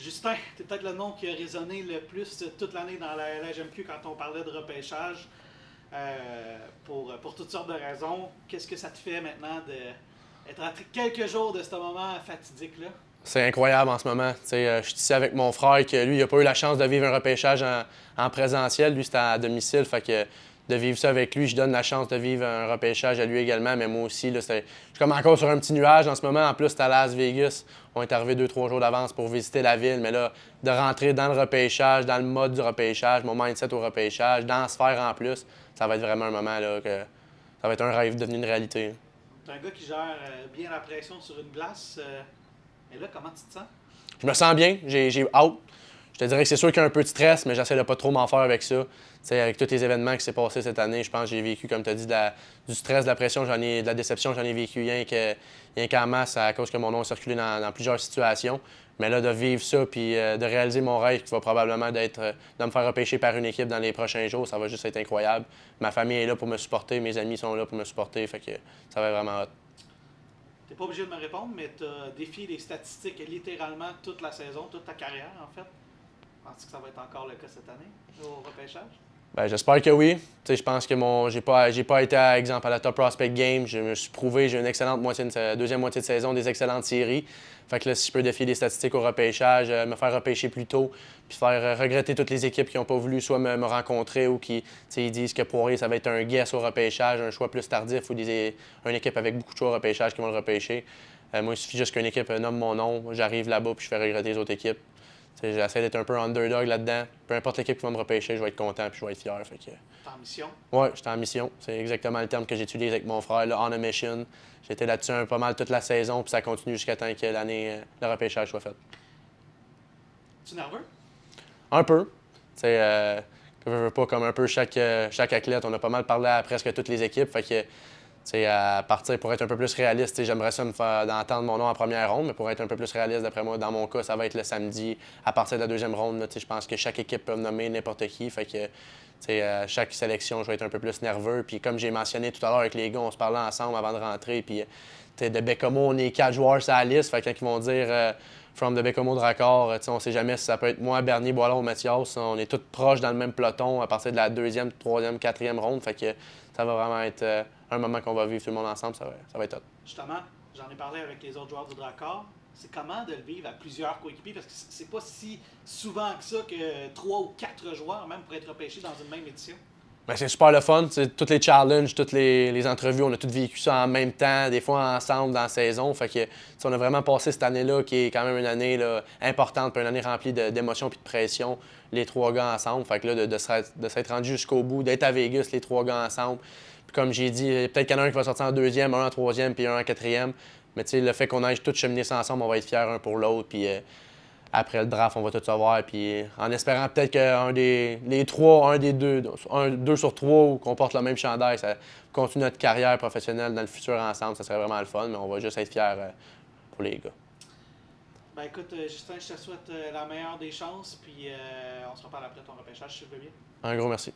Justin, tu es peut-être le nom qui a résonné le plus toute l'année dans la LHMQ quand on parlait de repêchage. Pour toutes sortes de raisons. Qu'est-ce que ça te fait maintenant d'être à quelques jours de ce moment fatidique-là? C'est incroyable en ce moment. Je suis ici avec mon frère qui, lui, il n'a pas eu la chance de vivre un repêchage en présentiel. Lui, c'était à domicile. Fait que de vivre ça avec lui, je donne la chance de vivre un repêchage à lui également. Mais moi aussi, là, je suis comme encore sur un petit nuage en ce moment. En plus, c'était à Las Vegas. On est arrivé 2-3 jours d'avance pour visiter la ville. Mais là, de rentrer dans le repêchage, dans le mode du repêchage, mon mindset au repêchage, dans la sphère en plus, ça va être vraiment un moment là, que ça va être un rêve devenu une réalité. Tu es un gars qui gère bien la pression sur une glace. Mais là, comment tu te sens? Je me sens bien, j'ai hâte. Je te dirais que c'est sûr qu'il y a un peu de stress, mais j'essaie de pas trop m'en faire avec ça. Avec tous les événements qui s'est passés cette année, je pense que j'ai vécu, comme tu as dit, du stress, de la pression, de la déception, j'en ai vécu rien qu'en masse à cause que mon nom a circulé dans plusieurs situations. Mais là, de vivre ça puis de réaliser mon rêve qui va probablement de me faire repêcher par une équipe dans les prochains jours, ça va juste être incroyable. Ma famille est là pour me supporter, mes amis sont là pour me supporter, fait que ça va être vraiment hot. Tu n'es pas obligé de me répondre, mais tu as défié les statistiques littéralement toute la saison, toute ta carrière en fait. Penses-tu que ça va être encore le cas cette année au repêchage? Ben, j'espère que oui. Je pense que j'ai pas été, à exemple, à la Top Prospect Game. Je me suis prouvé, j'ai une excellente deuxième moitié de saison, des excellentes séries. Fait que là, si je peux défier les statistiques au repêchage, me faire repêcher plus tôt, puis faire regretter toutes les équipes qui n'ont pas voulu soit me rencontrer ou qui ils disent que Poirier, ça va être un guess au repêchage, un choix plus tardif ou une équipe avec beaucoup de choix au repêchage qui vont le repêcher. Moi, il suffit juste qu'une équipe nomme mon nom, j'arrive là-bas puis je fais regretter les autres équipes. J'essaie d'être un peu underdog là-dedans. Peu importe l'équipe qui va me repêcher, je vais être content et je vais être fier. Fait que... T'es en mission? Oui, j'étais en mission. C'est exactement le terme que j'utilise avec mon frère, là, on a mission. J'étais là-dessus pas mal toute la saison, puis ça continue jusqu'à temps que l'année, le repêchage soit fait. Tu es nerveux? Un peu. Je veux pas, comme un peu chaque athlète, on a pas mal parlé à presque toutes les équipes. Fait que à partir pour être un peu plus réaliste, j'aimerais ça me faire d'entendre mon nom en première ronde, mais pour être un peu plus réaliste, d'après moi, dans mon cas, ça va être le samedi. À partir de la deuxième ronde, je pense que chaque équipe peut me nommer n'importe qui. Fait que chaque sélection, je vais être un peu plus nerveux. Puis comme j'ai mentionné tout à l'heure avec les gars, on se parlait ensemble avant de rentrer. Puis de Bécomo, on est 4 joueurs sur la liste. Fait que quand ils vont dire From de Bécomo de Raccord, on ne sait jamais si ça peut être moi, Bernier, Boileau ou Mathias. On est tous proches dans le même peloton à partir de la deuxième, troisième, quatrième ronde. Fait que ça va vraiment être un moment qu'on va vivre tout le monde ensemble. Ça va être top. Justement, j'en ai parlé avec les autres joueurs du Drakkar. C'est comment de le vivre à plusieurs coéquipiers? Parce que c'est pas si souvent que ça que 3 ou 4 joueurs même pour être repêchés dans une même édition. Ben, c'est super le fun. Tous les challenges, toutes les entrevues, on a tous vécu ça en même temps, des fois ensemble dans la saison. Fait que, on a vraiment passé cette année-là, qui est quand même une année là, importante, puis une année remplie d'émotions et de pression, les 3 gars ensemble. Fait que là, de s'être rendu jusqu'au bout, d'être à Vegas, les 3 gars ensemble. Puis comme j'ai dit, peut-être qu'il y en a un qui va sortir en deuxième, un en troisième, puis un en quatrième. Mais le fait qu'on aille tous cheminer ça ensemble, on va être fiers un pour l'autre. Puis après le draft, on va tout savoir. Puis en espérant peut-être qu'un les trois, un des deux, deux sur trois, ou qu'on porte le même chandail, ça continue notre carrière professionnelle dans le futur ensemble. Ça serait vraiment le fun, mais on va juste être fiers pour les gars. Ben écoute, Justin, je te souhaite la meilleure des chances, puis on se reparle après ton repêchage, si tu veux bien. Un gros merci.